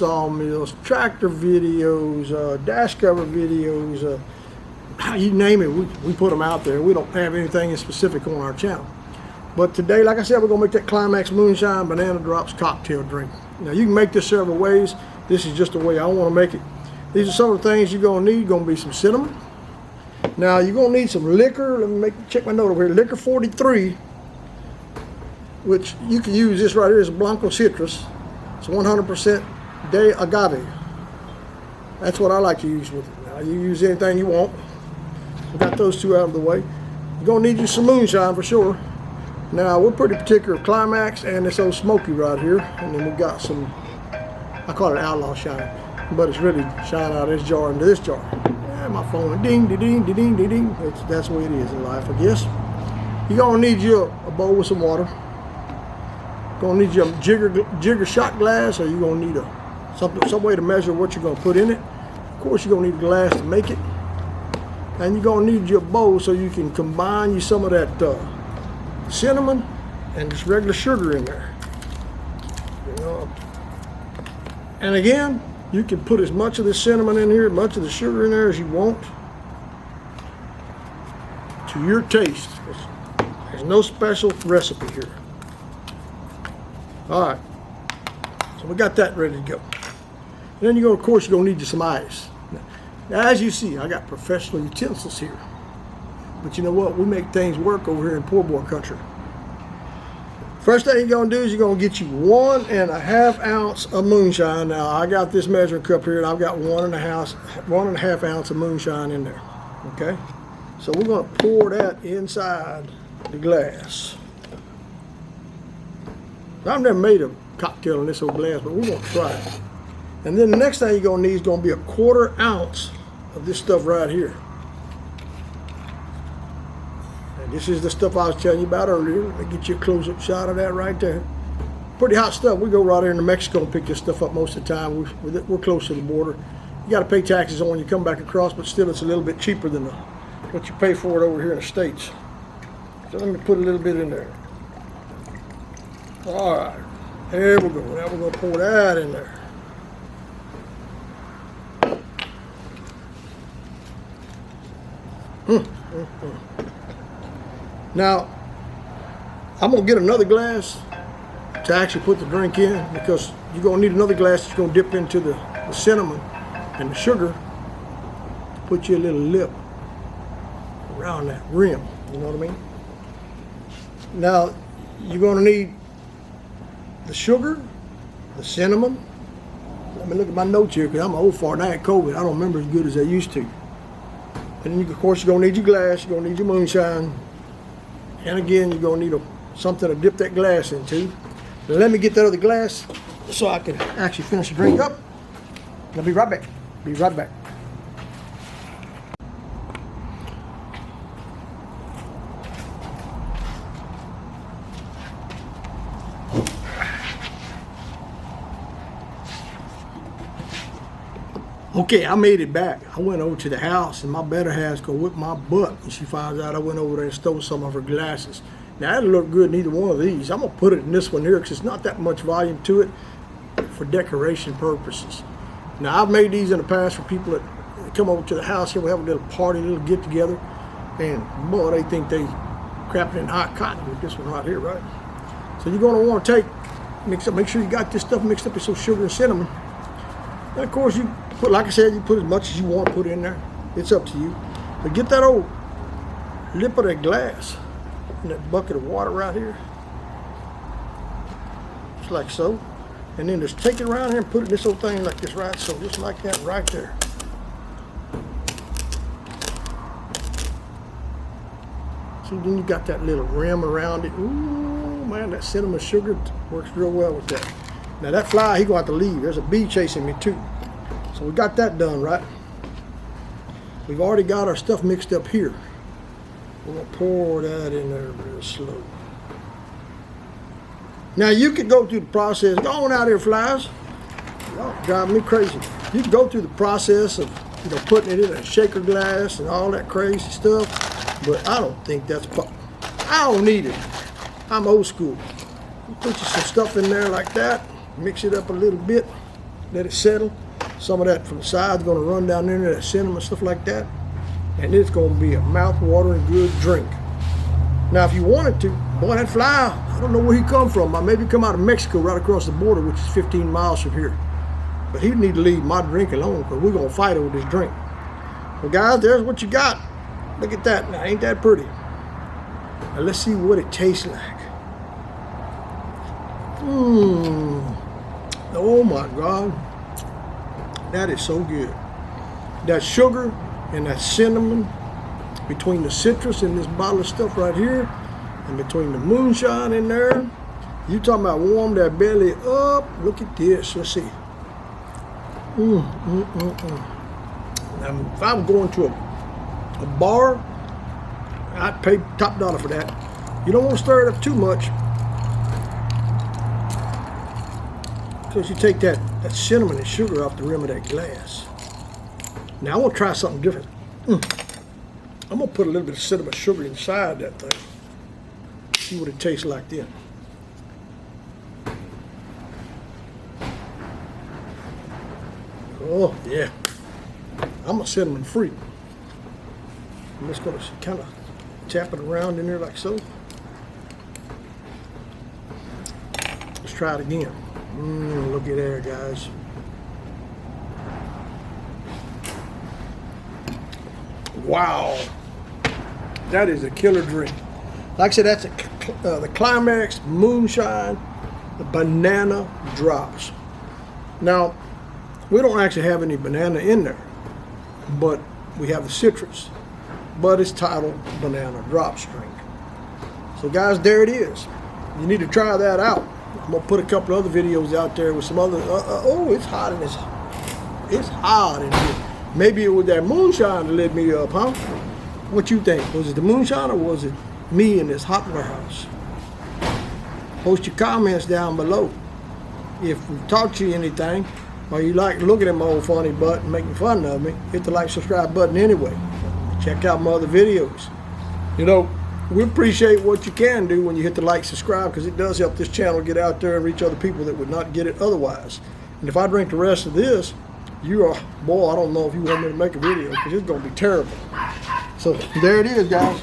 sawmills, tractor videos, dash cover videos, you name it, we put them out there. We don't have anything specific on our channel. But today, like I said, we're gonna make that Climax Moonshine Banana Drops cocktail drink. Now you can make this several ways. This is just the way I wanna make it. These are some of the things you're gonna need. Gonna be some cinnamon. Now you're gonna need some liquor. Let me check my note over here. Liquor 43, which you can use this right here. It's a Blanco Citrus. It's 100% de agave. That's what I like to use with it. Now you use anything you want. We got those two out of the way. You're gonna need you some moonshine for sure. Now we're pretty particular of Climax and this Ole Smokey right here, and then we got some, I call it Outlaw Shine, but it's really shine out of this jar into this jar. Yeah, my phone, ding, ding, ding, ding, ding, ding. That's the way it is in life, I guess. You're gonna need you a bowl with some water. Gonna need you a jigger shot glass, or you're gonna need some way to measure what you're gonna put in it. Of course, you're gonna need a glass to make it, and you're gonna need your bowl so you can combine you some of that cinnamon and just regular sugar in there. You know, and again, you can put as much of the cinnamon in here, much of the sugar in there as you want, to your taste. There's no special recipe here. All right, so we got that ready to go. And then of course, you're gonna need you some ice. Now, as you see, I got professional utensils here. But you know what? We make things work over here in poor boy country. First thing you're gonna do is you're gonna get you 1.5 ounce of moonshine. Now I got this measuring cup here, and I've got 1.5 ounce of moonshine in there. Okay, so we're gonna pour that inside the glass. Now, I've never made a cocktail in this old glass, but we're gonna try it. And then the next thing you're gonna need is gonna be 1/4 ounce of this stuff right here. This is the stuff I was telling you about earlier. Let me get you a close-up shot of that right there. Pretty hot stuff. We go right here into Mexico and pick this stuff up most of the time. We're close to the border. You got to pay taxes on when you come back across, but still it's a little bit cheaper than what you pay for it over here in the States. So let me put a little bit in there. All right, there we go. Now we're going to pour that in there. Now, I'm going to get another glass to actually put the drink in, because you're going to need another glass that's going to dip into the cinnamon and the sugar to put you a little lip around that rim, you know what I mean? Now, you're going to need the sugar, the cinnamon. Let me look at my notes here, because I'm old fart and I had COVID. I don't remember as good as I used to. And then, of course, you're going to need your glass, you're going to need your moonshine. And again, you're going to need something to dip that glass into. Now, let me get that other glass so I can actually finish the drink up. I'll be right back. Be right back. Okay, I made it back. I went over to the house, and my better half's gonna whip my butt when she finds out I went over there and stole some of her glasses. Now, that'll look good in either one of these. I'm gonna put it in this one here because it's not that much volume to it for decoration purposes. Now, I've made these in the past for people that come over to the house here. We have a little party, a little get together, and boy, they think they crapping in hot cotton with this one right here, right? So you're gonna want to make sure you got this stuff mixed up with some sugar and cinnamon. And of course, you put, like I said, you put as much as you want to put in there. It's up to you. But get that old lip of that glass in that bucket of water right here. Just like so. And then just take it around here and put it in this old thing like this, right? So just like that right there. See, then you got that little rim around it. Ooh, man, that cinnamon sugar works real well with that. Now that fly, he gonna have to leave. There's a bee chasing me too. So we got that done, right? We've already got our stuff mixed up here. We're gonna pour that in there real slow. Now you could go through the process. Go on out here, flies. Y'all driving me crazy. You can go through the process of, you know, putting it in a shaker glass and all that crazy stuff, but I don't think that's. I don't need it. I'm old school. You put you some stuff in there like that. Mix it up a little bit. let it settle. Some of that from the side is going to run down into that cinnamon, stuff like that. And it's going to be a mouth-watering good drink. Now, if you wanted to, boy, that fly, I don't know where he come from. Maybe come out of Mexico right across the border, which is 15 miles from here. But he'd need to leave my drink alone because we're going to fight over this drink. Well, guys, there's what you got. Look at that. Now, ain't that pretty? Now, let's see what it tastes like. Oh, my God. That is so good. That sugar and that cinnamon between the citrus in this bottle of stuff right here and between the moonshine in there. You talking about warm that belly up. Look at this. Let's see. Now, if I'm going to a bar, I'd pay top dollar for that. You don't want to stir it up too much because you take that cinnamon and sugar off the rim of that glass. Now, I want to try something different. I'm going to put a little bit of cinnamon sugar inside that thing. See what it tastes like then. Oh, yeah. I'm a cinnamon freak. I'm just going to kind of tap it around in there like so. Let's try it again. Look at there, guys. Wow. That is a killer drink. Like I said, that's the Climax Moonshine, the banana drops. Now, we don't actually have any banana in there, but we have the citrus. But it's titled Banana Drops drink. So guys, there it is. You need to try that out. I'm gonna put a couple other videos out there with some other. Oh, it's hot in this. It's hot in here. Maybe it was that moonshine that lit me up, huh? What you think? Was it the moonshine or was it me in this hot warehouse? Post your comments down below. If we taught you anything, or you like looking at my old funny butt and making fun of me, hit the like, subscribe button anyway. Check out my other videos. You know, we appreciate what you can do when you hit the like, subscribe, because it does help this channel get out there and reach other people that would not get it otherwise. And if I drink the rest of this, you are, boy, I don't know if you want me to make a video because it's going to be terrible. So there it is, guys.